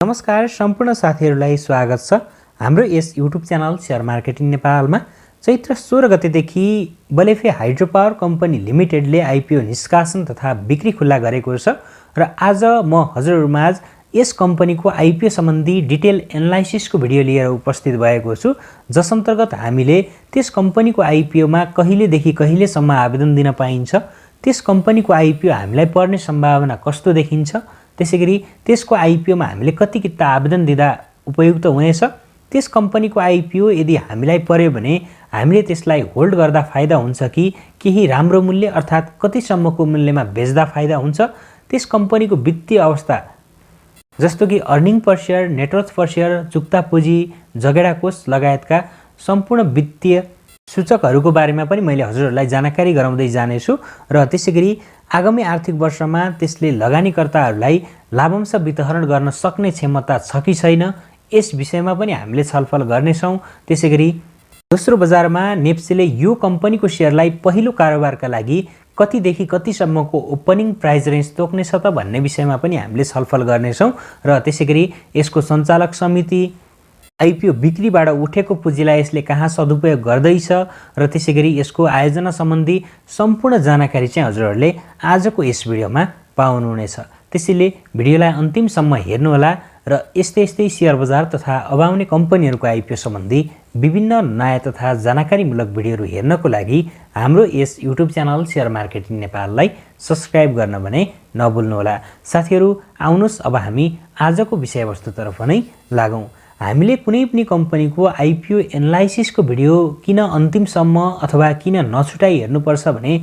नमस्कार सम्पूर्ण साथीहरूलाई स्वागत छ हाम्रो यस युट्युब च्यानल शेयर मार्केटिङ नेपालमा। चैत्र 16 गतेदेखि बलेफे हाइड्रो पावर कम्पनी लिमिटेडले आइपिओ निष्कासन तथा बिक्री खुल्ला गरेको छ र आज म हजुरहरुमाझ यस कम्पनीको आइपिओ सम्बन्धी डिटेल एनालाइसिसको भिडियो लिएर उपस्थित भएको छु, जस अन्तर्गत हामीले त्यस कम्पनीको आइपिओमा कहिलेदेखि कहिलेसम्म आवेदन दिन पाइन्छ, त्यस कम्पनीको आइपिओ हामीलाई पर्ने सम्भावना कस्तो देखिन्छ, त्यसैगरी त्यसको आइपिओमा हामीले कति किता आवेदन दिँदा उपयुक्त हुनेछ, त्यस कम्पनीको आइपिओ यदि हामीलाई पर्यो भने हामीले त्यसलाई होल्ड गर्दा फाइदा हुन्छ कि केही राम्रो मूल्य अर्थात् कतिसम्मको मूल्यमा बेच्दा फाइदा हुन्छ, त्यस कम्पनीको वित्तीय अवस्था जस्तो कि अर्निङ पर शेयर, नेटवर्थ पर शेयर, चुक्ता पुँजी, जगेडा कोष लगायतका सम्पूर्ण वित्तीय सूचकहरूको बारेमा पनि मैले हजुरहरूलाई जानकारी गराउँदै जानेछु र त्यसैगरी आगामी आर्थिक वर्षमा त्यसले लगानीकर्ताहरूलाई लाभांश वितरण गर्न सक्ने क्षमता छ कि छैन यस विषयमा पनि हामीले छलफल गर्नेछौँ। त्यसैगरी दोस्रो बजारमा नेप्सीले यो कम्पनीको शेयरलाई पहिलो कारोबारका लागि कतिदेखि कतिसम्मको ओपनिङ प्राइस रेन्ज तोक्नेछ त भन्ने विषयमा पनि हामीले छलफल गर्नेछौँ र त्यसैगरी यसको सञ्चालक समिति, आइपिओ बिक्रीबाट उठेको पुँजीलाई यसले कहाँ सदुपयोग गर्दैछ र त्यसैगरी यसको आयोजना सम्बन्धी सम्पूर्ण जानकारी चाहिँ हजुरहरूले आजको यस भिडियोमा पाउनुहुनेछ। त्यसैले भिडियोलाई अन्तिमसम्म हेर्नुहोला र यस्तै शेयर बजार तथा अब आउने कम्पनीहरूको आइपिओ सम्बन्धी विभिन्न नयाँ तथा जानकारीमूलक भिडियोहरू हेर्नको लागि हाम्रो यस युट्युब च्यानल शेयर मार्केटिङ नेपाललाई सब्स्क्राइब गर्न भने नभुल्नुहोला। साथीहरू, आउनुहोस् अब हामी आजको विषयवस्तुतर्फ नै लागौँ। हामीले कुनै पनि कम्पनीको आइपिओ एनालाइसिसको भिडियो किन अन्तिमसम्म अथवा किन नछुटाई हेर्नुपर्छ भने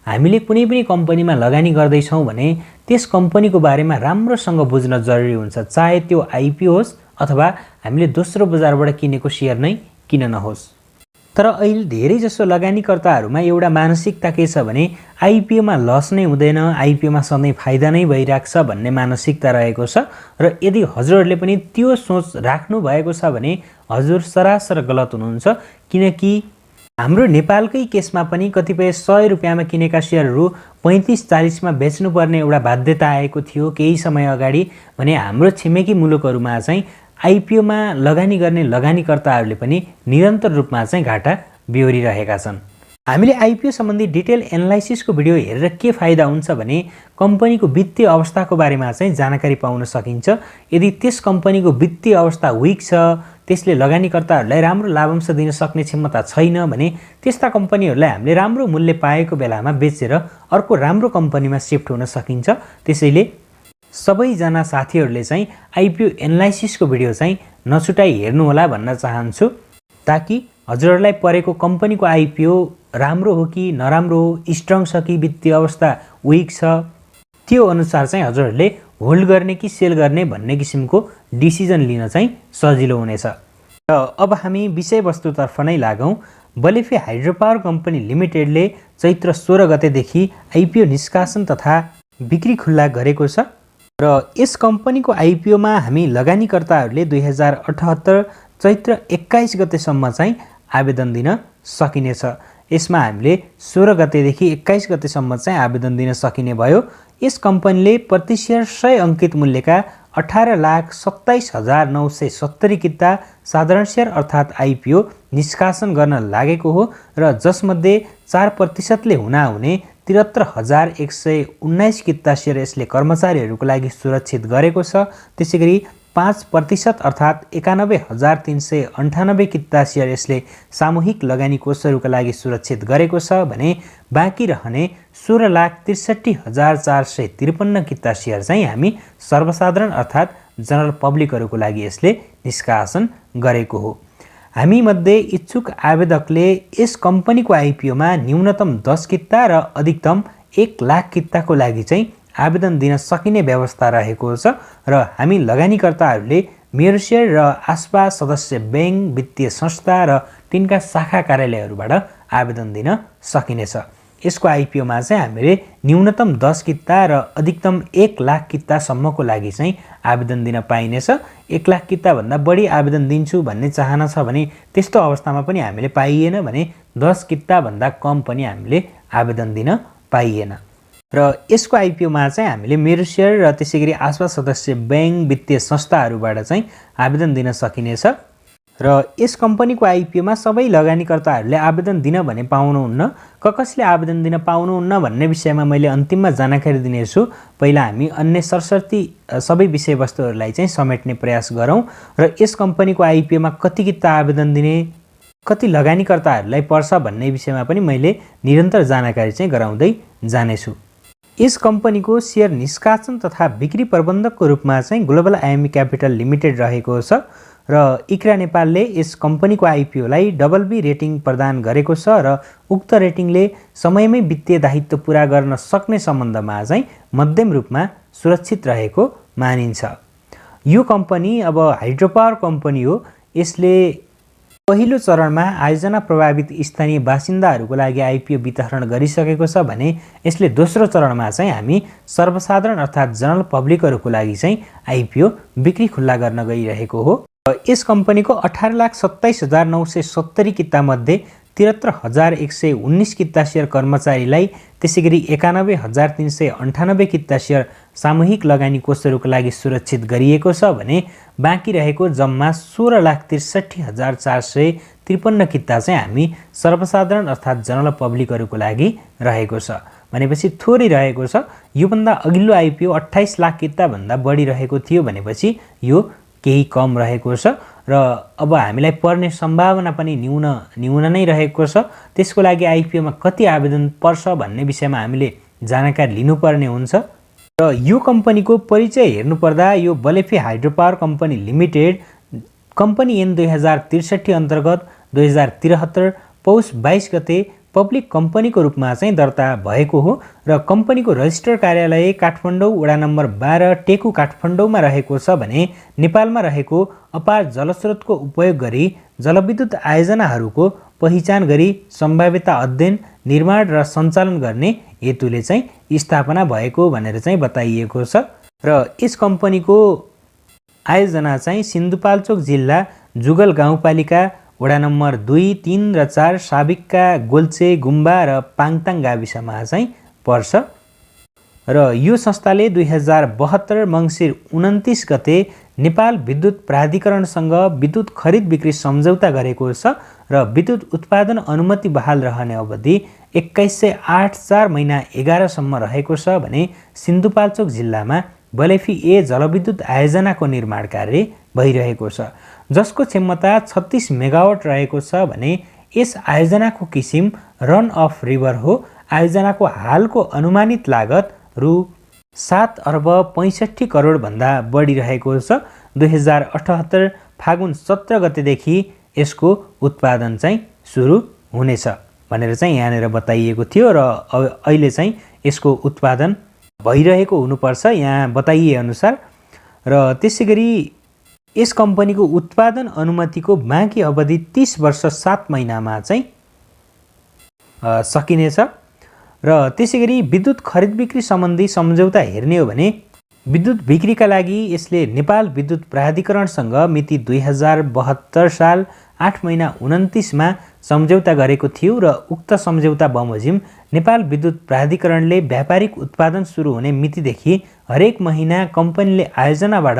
हामीले कुनै पनि कम्पनीमा लगानी गर्दैछौँ भने त्यस कम्पनीको बारेमा राम्रोसँग बुझ्न जरुरी हुन्छ, चाहे त्यो आइपिओ होस् अथवा हामीले दोस्रो बजारबाट किनेको शेयर नै किन नहोस्। तर अहिले धेरैजसो लगानीकर्ताहरूमा एउटा मानसिकता के छ भने आइपिओमा लस नै हुँदैन, आइपिओमा सधैँ फाइदा नै भइरहेको छ भन्ने मानसिकता रहेको छ र यदि हजुरहरूले पनि त्यो सोच राख्नु भएको छ भने हजुर सरासर गलत हुनुहुन्छ, किनकि हाम्रो नेपालकै केसमा पनि कतिपय 100 रुपियाँमा किनेका शेयरहरू 35-40 मा बेच्नुपर्ने एउटा बाध्यता आएको थियो केही समय अगाडि भने हाम्रो छिमेकी मुलुकहरूमा चाहिँ आइपिओमा लगानी गर्ने लगानीकर्ताहरूले पनि निरन्तर रूपमा चाहिँ घाटा बेहोरिरहेका छन्। हामीले आइपिओ सम्बन्धी डिटेल एनालाइसिसको भिडियो हेरेर के फाइदा हुन्छ भने कम्पनीको वित्तीय अवस्थाको बारेमा चाहिँ जानकारी पाउन सकिन्छ। यदि त्यस कम्पनीको वित्तीय अवस्था विक छ, त्यसले लगानीकर्ताहरूलाई राम्रो लाभांश दिन सक्ने क्षमता छैन भने त्यस्ता कम्पनीहरूलाई हामीले राम्रो मूल्य पाएको बेलामा बेचेर अर्को राम्रो कम्पनीमा शिफ्ट हुन सकिन्छ। त्यसैले सबैजना साथीहरूले चाहिँ आइपिओ एनालाइसिसको भिडियो चाहिँ नछुटाई हेर्नुहोला भन्न चाहन्छु, ताकि हजुरहरूलाई परेको कम्पनीको आइपिओ राम्रो हो कि नराम्रो हो, स्ट्रङ छ कि वित्तीय अवस्था विक छ, त्यो अनुसार चाहिँ हजुरहरूले होल्ड गर्ने कि सेल गर्ने भन्ने किसिमको डिसिजन लिन चाहिँ सजिलो हुनेछ। र अब हामी विषयवस्तुतर्फ नै लागौँ। बलेफे हाइड्रो पावर कम्पनी लिमिटेडले चैत्र 16 गतेदेखि आइपिओ निष्कासन तथा बिक्री खुल्ला गरेको छ र यस कम्पनीको आइपिओमा हामी लगानीकर्ताहरूले 2078 चैत्र 21 गतेसम्म चाहिँ आवेदन दिन सकिनेछ। यसमा हामीले 16 गतेदेखि 21 गतेसम्म चाहिँ आवेदन दिन सकिने भयो। यस कम्पनीले प्रति शेयर 100 अङ्कित मूल्यका 18,27,970 किता साधारण शेयर अर्थात् आइपिओ निष्कासन गर्न लागेको हो र जसमध्ये 4% हुने 73,119 किता शेयर यसले कर्मचारीहरूको लागि सुरक्षित गरेको छ। त्यसैगरी 5% अर्थात् 91,398 किता शेयर यसले सामूहिक लगानी कोषहरूका लागि सुरक्षित गरेको छ भने बाँकी रहने 16,63,453 किता शेयर चाहिँ हामी सर्वसाधारण अर्थात् जनरल पब्लिकहरूको लागि यसले निष्कासन गरेको हो। हामी मध्ये इच्छुक आवेदकले यस कम्पनीको आइपिओमा न्यूनतम 10 किता र अधिकतम 1 लाख किताको लागि चाहिँ आवेदन दिन सकिने व्यवस्था रहेको छ र हामी लगानीकर्ताहरूले मेरो शेयर र आसपास सदस्य बैंक, वित्तीय संस्था र तिनका शाखा कार्यालयहरूबाट आवेदन दिन सकिनेछ। यसको आइपिओमा चाहिँ हामीले न्यूनतम 10 किता र अधिकतम 1 लाख कितासम्मको लागि चाहिँ आवेदन दिन पाइनेछ। 1 लाख किताभन्दा बढी आवेदन दिन्छु भन्ने चाहना छ भने त्यस्तो अवस्थामा पनि हामीले पाइएन भने 10 किताभन्दा कम पनि हामीले आवेदन दिन पाइएन। र यसको आइपिओमा चाहिँ हामीले मेरो सेयर र त्यसैगरी आसपास सदस्य बैंक वित्तीय संस्थाहरूबाट चाहिँ आवेदन दिन सकिनेछ। र यस कम्पनीको आइपिओमा सबै लगानीकर्ताहरूले आवेदन दिन भने पाउनुहुन्न, कसले आवेदन दिन पाउनुहुन्न भन्ने विषयमा मैले अन्तिममा जानकारी दिनेछु। पहिला हामी अन्य सरसर्ती सबै विषयवस्तुहरूलाई चाहिँ समेट्ने प्रयास गरौँ र यस कम्पनीको आइपिओमा कति किता आवेदन दिने, कति लगानीकर्ताहरूलाई पर्छ भन्ने विषयमा पनि मैले निरन्तर जानकारी चाहिँ गराउँदै जानेछु। यस कम्पनीको सेयर निष्कासन तथा बिक्री प्रबन्धकको रूपमा चाहिँ ग्लोबल आइएमई क्यापिटल लिमिटेड रहेको छ र इक्रा नेपालले यस कम्पनीको आइपिओलाई BB रेटिङ प्रदान गरेको छ र उक्त रेटिङले समयमै वित्तीय दायित्व पुरा गर्न सक्ने सम्बन्धमा चाहिँ मध्यम रूपमा सुरक्षित रहेको मानिन्छ। यो कम्पनी अब हाइड्रोपावर कम्पनी हो। यसले पहिलो चरणमा आयोजना प्रभावित स्थानीय बासिन्दाहरूको लागि आइपिओ वितरण गरिसकेको छ भने यसले दोस्रो चरणमा चाहिँ हामी सर्वसाधारण अर्थात् जनरल पब्लिकहरूको लागि चाहिँ आइपिओ बिक्री खुल्ला गर्न गइरहेको हो। यस कम्पनीको 18,27,970 कितामध्ये 73,119 किता सेयर कर्मचारीलाई, त्यसैगरी 91,398 किता सेयर सामूहिक लगानी कोषहरूका लागि सुरक्षित गरिएको छ भने बाँकी रहेको जम्मा 16,63,453 किता चाहिँ हामी सर्वसाधारण अर्थात् जनरल पब्लिकहरूको लागि रहेको छ। भनेपछि थोरै रहेको छ। योभन्दा अघिल्लो आइपिओ 28 लाख किताभन्दा बढी रहेको थियो भनेपछि यो केही कम रहेको छ र अब हामीलाई पर्ने सम्भावना पनि न्यून नै रहेको छ। त्यसको लागि आइपिओमा कति आवेदन पर्छ भन्ने विषयमा हामीले जानकारी लिनुपर्ने हुन्छ। र यो कम्पनीको परिचय हेर्नुपर्दा यो Balephi hydropower company limited company ऐन 2063 अन्तर्गत 2073 पौष 22 गते पब्लिक कम्पनीको रूपमा चाहिँ दर्ता भएको हो र कम्पनीको रजिस्टर कार्यालय काठमाडौँ वडा नम्बर 12 टेकु काठमाडौँमा रहेको छ भने नेपालमा रहेको अपार जलस्रोतको उपयोग गरी जलविद्युत आयोजनाहरूको पहिचान गरी सम्भाव्यता अध्ययन, निर्माण र सञ्चालन गर्ने हेतुले चाहिँ स्थापना भएको भनेर चाहिँ बताइएको छ। र यस कम्पनीको आयोजना चाहिँ सिन्धुपाल्चोक जिल्ला जुगल गाउँपालिका वडा नम्बर 2, 3 र 4 साबिकका गोल्चे, गुम्बा र पाङताङ गाविसमा चाहिँ पर्छ। र यो संस्थाले 2072 मङ्सिर 29 गते नेपाल विद्युत प्राधिकरणसँग विद्युत खरिद बिक्री सम्झौता गरेको छ र विद्युत उत्पादन अनुमति बहाल रहने अवधि 2108 4 महिना 11 सम्म रहेको छ भने सिन्धुपाल्चोक जिल्लामा बलेफी ए जलविद्युत आयोजनाको निर्माण कार्य भइरहेको छ जसको क्षमता 36 मेगावाट रहेको छ भने यस आयोजनाको किसिम रन अफ रिभर हो। आयोजनाको हालको अनुमानित लागत रु 7 अर्ब 65 करोड भन्दा बढी रहेको छ। 2078 फागुन 17 गतेदेखि यसको उत्पादन चाहिँ सुरु हुनेछ भनेर चाहिँ यहाँनिर बताइएको थियो र अहिले चाहिँ यसको उत्पादन भइरहेको हुनुपर्छ यहाँ बताइए अनुसार। र त्यसैगरी यस कम्पनीको उत्पादन अनुमतिको बाँकी अवधि 30 वर्ष 7 महिनामा चाहिँ सकिनेछ। र त्यसैगरी विद्युत खरिद बिक्री सम्बन्धी सम्झौता हेर्ने हो भने विद्युत बिक्रीका लागि यसले नेपाल विद्युत प्राधिकरणसँग मिति 2072 साल 8 महिना 29 मा सम्झौता गरेको थियो र उक्त सम्झौता बमोजिम नेपाल विद्युत प्राधिकरणले व्यापारिक उत्पादन सुरु हुने मितिदेखि हरेक महिना कम्पनीले आयोजनाबाट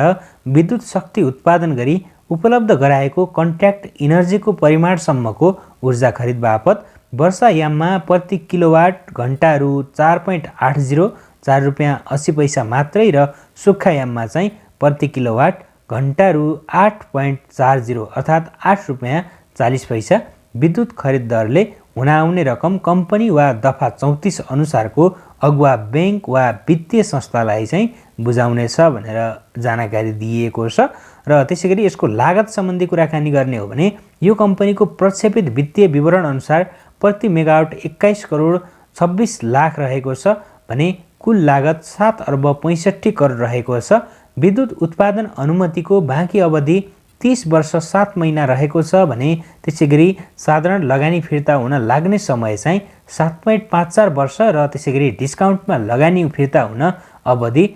विद्युत शक्ति उत्पादन गरी उपलब्ध गराएको कन्ट्र्याक्ट इनर्जीको परिमाणसम्मको ऊर्जा खरिद बापत वर्षायाममा प्रति किलोवाट घण्टा रु 4.80 4 रुपियाँ 80 पैसा मात्रै र सुक्खायाममा चाहिँ प्रति किलोवाट घण्टा रु 8.40 अर्थात् 8 रुपियाँ 40 पैसा विद्युत खरिद दरले हुन रकम कम्पनी वा दफा 34 अनुसारको अगुवा बैंक वा वित्तीय संस्थालाई चाहिँ बुझाउनेछ भनेर जानकारी दिएको छ। र त्यसैगरी यसको लागत सम्बन्धी कुराकानी गर्ने हो भने यो कम्पनीको प्रक्षेपित वित्तीय विवरण अनुसार प्रति मेगावाट 21 करोड 26 लाख रहेको छ भने कुल लागत 7 अर्ब 65 करोड रहेको छ। विद्युत उत्पादन अनुमतिको बाँकी अवधि 30 वर्ष 7 महिना रहेको छ भने त्यसैगरी साधारण लगानी फिर्ता हुन लाग्ने समय चाहिँ 7.54 वर्ष र त्यसैगरी डिस्काउन्टमा लगानी फिर्ता हुन अवधि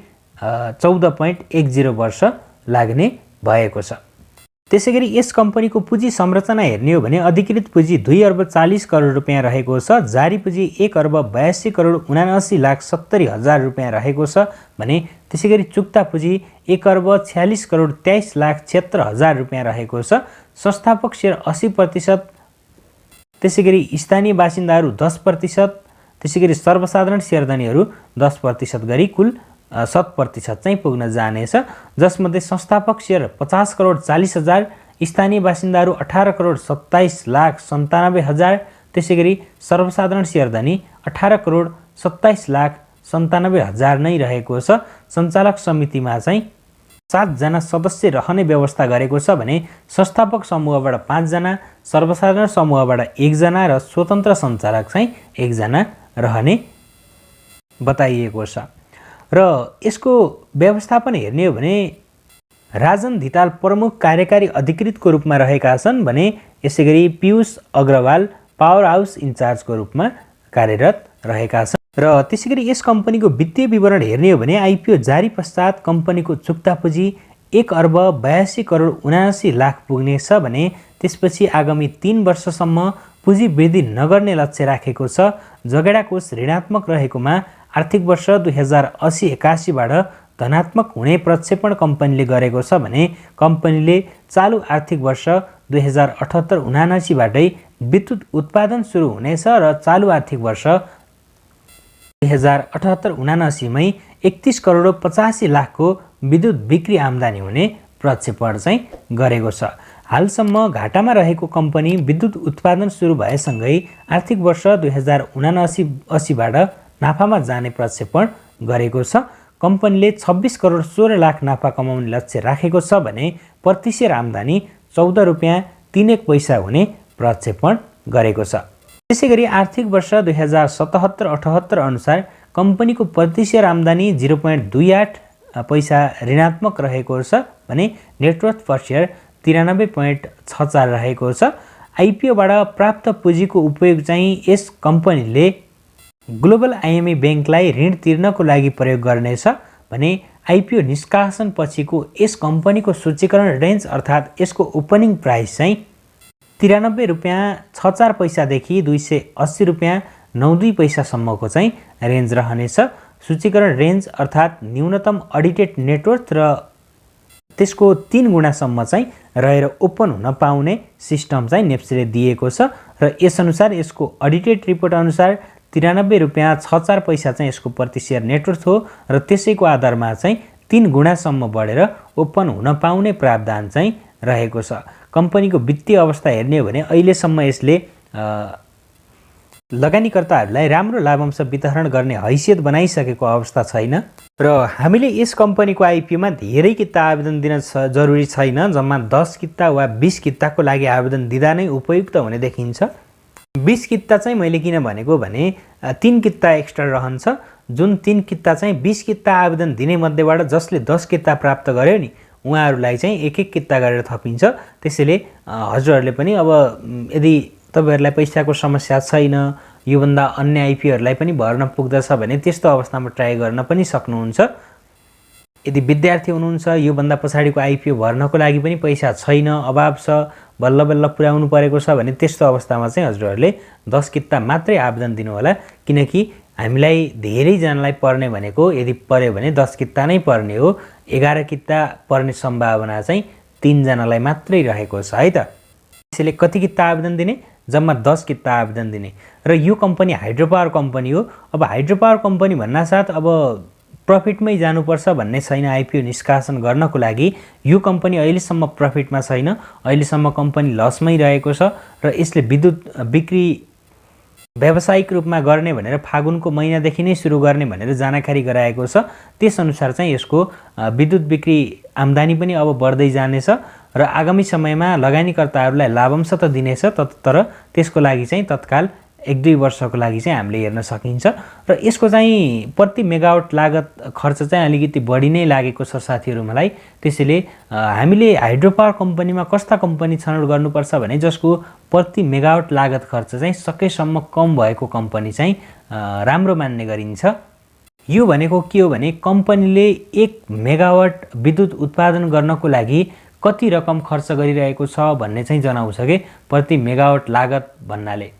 14.10 वर्ष लाग्ने भएको छ। त्यसैगरी यस कम्पनीको पुँजी संरचना हेर्ने हो भने अधिकृत पुँजी 2 अर्ब 40 करोड रुपियाँ रहेको छ, जारी पुँजी 1 अर्ब 82 करोड 79 लाख 70 हजार रुपियाँ रहेको छ भने त्यसैगरी चुक्ता पुँजी 1 अर्ब 46 करोड 23 लाख 76 हजार रुपियाँ रहेको छ। संस्थापक सेयर 80%, त्यसैगरी स्थानीय बासिन्दाहरू 10%, त्यसैगरी सर्वसाधारण सेयरधनीहरू 10% गरी कुल 7% चाहिँ पुग्न जानेछ, जसमध्ये संस्थापक सेयर 50 करोड 40 हजार, स्थानीय बासिन्दाहरू 18 करोड 27 लाख 97 हजार, त्यसैगरी सर्वसाधारण सेयरधनी 18 करोड 27 लाख 97 हजार नै रहेको छ। सञ्चालक समितिमा चाहिँ 7 जना सदस्य रहने व्यवस्था गरेको छ भने संस्थापक समूहबाट 5 जना, सर्वसाधारण समूहबाट 1 जना र स्वतन्त्र सञ्चालक चाहिँ 1 जना रहने बताइएको छ। र यसको व्यवस्थापन हेर्ने हो भने राजन धिताल प्रमुख कार्यकारी अधिकृतको रूपमा रहेका छन् भने यसैगरी पीयूष अग्रवाल पावर हाउस इन्चार्जको रूपमा कार्यरत रहेका छन्। र त्यसैगरी यस कम्पनीको वित्तीय विवरण हेर्ने हो भने आइपिओ जारी पश्चात कम्पनीको चुक्ता पुँजी 1 अर्ब 82 करोड 79 लाख पुग्नेछ भने त्यसपछि आगामी 3 वर्षसम्म पुँजी वृद्धि नगर्ने लक्ष्य राखेको छ। जगेडा कोष ऋणात्मक रहेकोमा आर्थिक वर्ष 2080-81 बाट धनात्मक हुने प्रक्षेपण कम्पनीले गरेको छ भने कम्पनीले चालु आर्थिक वर्ष 2078-79 बाटै विद्युत उत्पादन सुरु हुनेछ र चालु आर्थिक वर्ष 2078-79 मै 31 करोड 85 लाखको विद्युत बिक्री आम्दानी हुने प्रक्षेपण चाहिँ गरेको छ। हालसम्म घाटामा रहेको कम्पनी विद्युत उत्पादन सुरु भएसँगै आर्थिक वर्ष 2079-80 बाट नाफामा जाने प्रक्षेपण गरेको छ। कम्पनीले 26 करोड 16 लाख नाफा कमाउने लक्ष्य राखेको छ भने प्रति सेयर आम्दानी 14 रुपियाँ 31 पैसा हुने प्रक्षेपण गरेको छ। त्यसैगरी आर्थिक वर्ष 2077-78 अनुसार कम्पनीको प्रति सेयर आम्दानी 0.28 पैसा ऋणात्मक रहेको छ भने नेटवर्थ पर सेयर 93.64 रहेको छ। आइपिओबाट प्राप्त पुँजीको उपयोग चाहिँ यस कम्पनीले ग्लोबल आइएमई ब्याङ्कलाई ऋण तिर्नको लागि प्रयोग गर्नेछ भने आइपिओ निष्कासन पछिको यस कम्पनीको सूचीकरण रेन्ज अर्थात् यसको ओपनिङ प्राइस चाहिँ 93 रुपियाँ 64 पैसादेखि 280 रुपियाँ 92 पैसासम्मको चाहिँ रेन्ज रहनेछ। सूचीकरण रेन्ज अर्थात् न्यूनतम अडिटेड नेटवर्थ र त्यसको 3 गुणासम्म चाहिँ रहेर ओपन हुन पाउने सिस्टम चाहिँ नेप्सीले दिएको छ र यसअनुसार यसको अडिटेड रिपोर्ट अनुसार 93 रुपियाँ 64 पैसा चाहिँ यसको प्रति सेयर नेटवर्थ हो र त्यसैको आधारमा चाहिँ 3 गुणासम्म बढेर ओपन हुन पाउने प्रावधान चाहिँ रहेको छ। कम्पनीको वित्तीय अवस्था हेर्ने हो भने अहिलेसम्म यसले लगानीकर्ताहरूलाई राम्रो लाभांश वितरण गर्ने हैसियत बनाइसकेको अवस्था छैन र हामीले यस कम्पनीको आइपिओमा धेरै किता आवेदन दिन जरुरी छैन। जम्मा 10 किता वा 20 किताको लागि आवेदन दिँदा नै उपयुक्त हुने देखिन्छ। 20 किता चाहिँ मैले किन भनेको भने 3 किता एक्स्ट्रा रहन्छ, जुन 3 किता चाहिँ 20 किता आवेदन दिने मध्येबाट जसले 10 किता प्राप्त गर्यो नि उहाँहरूलाई चाहिँ एक एक किता गरेर थपिन्छ। त्यसैले हजुरहरूले पनि अब यदि तपाईहरुलाई पैसाको समस्या छैन, योभन्दा अन्य आइपिओहरूलाई पनि भर्न पुग्दछ भने त्यस्तो अवस्थामा ट्राई गर्न पनि सक्नुहुन्छ। यदि विद्यार्थी हुनुहुन्छ, योभन्दा पछाडिको आइपिओ भर्नको लागि पनि पैसा छैन, अभाव छ, बल्ल बल्ल पुर्याउनु परेको छ भने त्यस्तो अवस्थामा चाहिँ हजुरहरूले 10 किता मात्रै आवेदन दिनु होला, किनकि हामीलाई धेरैजनालाई पर्ने भनेको यदि पर्यो भने 10 किता नै पर्ने हो। 11 किता पर्ने सम्भावना चाहिँ 3 जनालाई मात्रै रहेको छ है त। त्यसैले कति किता आवेदन दिने? जम्मा 10 किता आवेदन दिने। र यो कम्पनी हाइड्रो पावर कम्पनी हो। अब हाइड्रो पावर कम्पनी भन्नासाथ अब प्रफिटमै जानुपर्छ भन्ने छैन। आइपिओ निष्कासन गर्नको लागि यो कम्पनी अहिलेसम्म प्रफिटमा छैन, अहिलेसम्म कम्पनी लसमै रहेको छ र यसले विद्युत बिक्री व्यावसायिक रूपमा गर्ने भनेर फागुनको महिनादेखि नै सुरु गर्ने भनेर जानकारी गराएको छ। त्यसअनुसार चाहिँ यसको विद्युत बिक्री आम्दानी पनि अब बढ्दै जानेछ र आगामी समयमा लगानीकर्ताहरूलाई लाभांश त दिनेछ, तर त्यसको लागि चाहिँ तत्काल 1-2 वर्षको लागि चाहिँ हामीले हेर्न सकिन्छ। र यसको चाहिँ प्रति मेगावाट लागत खर्च चाहिँ अलिकति बढी नै लागेको छ साथीहरू मलाई। त्यसैले हामीले हाइड्रो पावर कम्पनीमा कस्ता कम्पनी छनौट गर्नुपर्छ भने जसको प्रति मेगावाट लागत खर्च चाहिँ सकेसम्म कम भएको कम्पनी चाहिँ राम्रो मान्ने गरिन्छ। यो भनेको के हो भने कम्पनीले 1 मेगावाट विद्युत उत्पादन गर्नको लागि कति रकम खर्च गरिरहेको छ भन्ने चाहिँ जनाउँछ के प्रति मेगावाट लागत भन्नाले।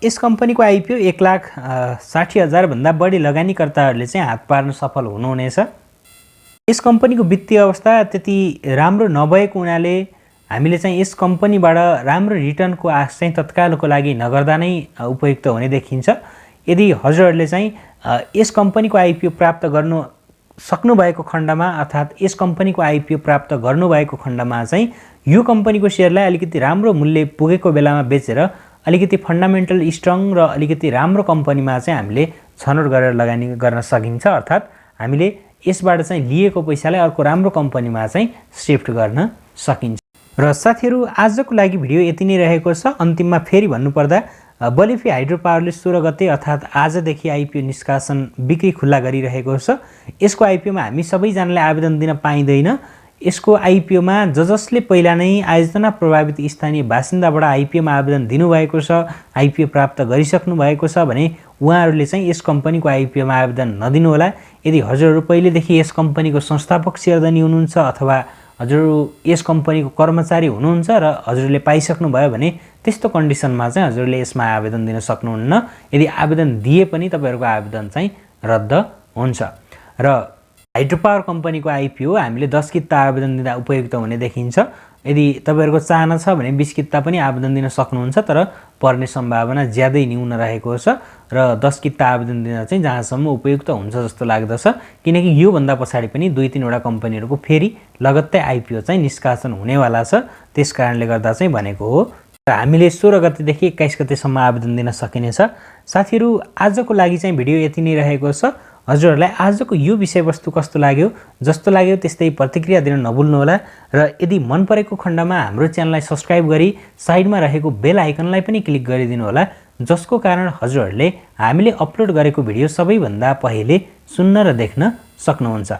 यस कम्पनीको आइपिओ 1,60,000 भन्दा बढी लगानीकर्ताहरूले चाहिँ हात पार्न सफल हुनुहुनेछ। यस कम्पनीको वित्तीय अवस्था त्यति राम्रो नभएको हुनाले हामीले चाहिँ यस कम्पनीबाट राम्रो रिटर्नको आश चाहिँ तत्कालको लागि नगर्दा नै उपयुक्त हुने देखिन्छ। यदि हजुरहरूले चाहिँ यस कम्पनीको आइपिओ प्राप्त गर्नु सक्नुभएको खण्डमा अर्थात् यस कम्पनीको आइपिओ प्राप्त गर्नुभएको खण्डमा चाहिँ यो कम्पनीको सेयरलाई अलिकति राम्रो मूल्य पुगेको बेलामा बेचेर अलिकति फन्डामेन्टल स्ट्रङ र अलिकति राम्रो कम्पनीमा चाहिँ हामीले छनौट गरेर लगानी गर्न सकिन्छ। अर्थात् हामीले यसबाट चाहिँ लिएको पैसालाई अर्को राम्रो कम्पनीमा चाहिँ शिफ्ट गर्न सकिन्छ। र साथीहरू आजको लागि भिडियो यति नै रहेको छ। अन्तिममा फेरि भन्नुपर्दा बलेफी हाइड्रो पावरले 16 गते अर्थात् आजदेखि आइपिओ निष्कासन बिक्री खुल्ला गरिरहेको छ। यसको आइपिओमा हामी सबैजनाले आवेदन दिन पाइँदैन। यसको आइपिओमा जसले पहिला नै आयोजना प्रभावित स्थानीय बासिन्दाबाट आइपिओमा आवेदन दिनुभएको छ, आइपिओ प्राप्त गरिसक्नु भएको छ भने उहाँहरूले चाहिँ यस कम्पनीको आइपिओमा आवेदन नदिनुहोला। यदि हजुरहरू पहिलेदेखि यस कम्पनीको संस्थापक सेयरधनी हुनुहुन्छ अथवा हजुरहरू यस कम्पनीको कर्मचारी हुनुहुन्छ र हजुरले पाइसक्नुभयो भने त्यस्तो कन्डिसनमा चाहिँ हजुरले यसमा आवेदन दिन सक्नुहुन्न। यदि आवेदन दिए पनि तपाईँहरूको आवेदन चाहिँ रद्द हुन्छ। र हाइड्रो पावर कम्पनीको आइपिओ हामीले 10 किता आवेदन दिँदा उपयुक्त हुने देखिन्छ। यदि तपाईँहरूको चाहना छ भने 20 किता पनि आवेदन दिन सक्नुहुन्छ, तर पर्ने सम्भावना ज्यादै न्यून रहेको छ र 10 किता आवेदन दिन चाहिँ जहाँसम्म उपयुक्त हुन्छ जस्तो लाग्दछ। किनकि योभन्दा पछाडि पनि 2-3 वटा कम्पनीहरूको फेरि लगत्तै आइपिओ चाहिँ निष्कासन हुनेवाला छ। त्यस कारणले गर्दा चाहिँ भनेको हो। र हामीले 16 गतेदेखि 21 गतेसम्म आवेदन दिन सकिनेछ। साथीहरू आजको लागि चाहिँ भिडियो यति नै रहेको छ। हजुरहरूलाई आजको यो विषयवस्तु कस्तो लाग्यो, जस्तो लाग्यो त्यस्तै प्रतिक्रिया दिन नभुल्नुहोला। र यदि मन परेको खण्डमा हाम्रो च्यानललाई सब्स्क्राइब गरी साइडमा रहेको बेल आइकनलाई पनि क्लिक गरिदिनु होला, जसको कारण हजुरहरूले हामीले अपलोड गरेको भिडियो सबैभन्दा पहिले सुन्न र देख्न सक्नुहुन्छ।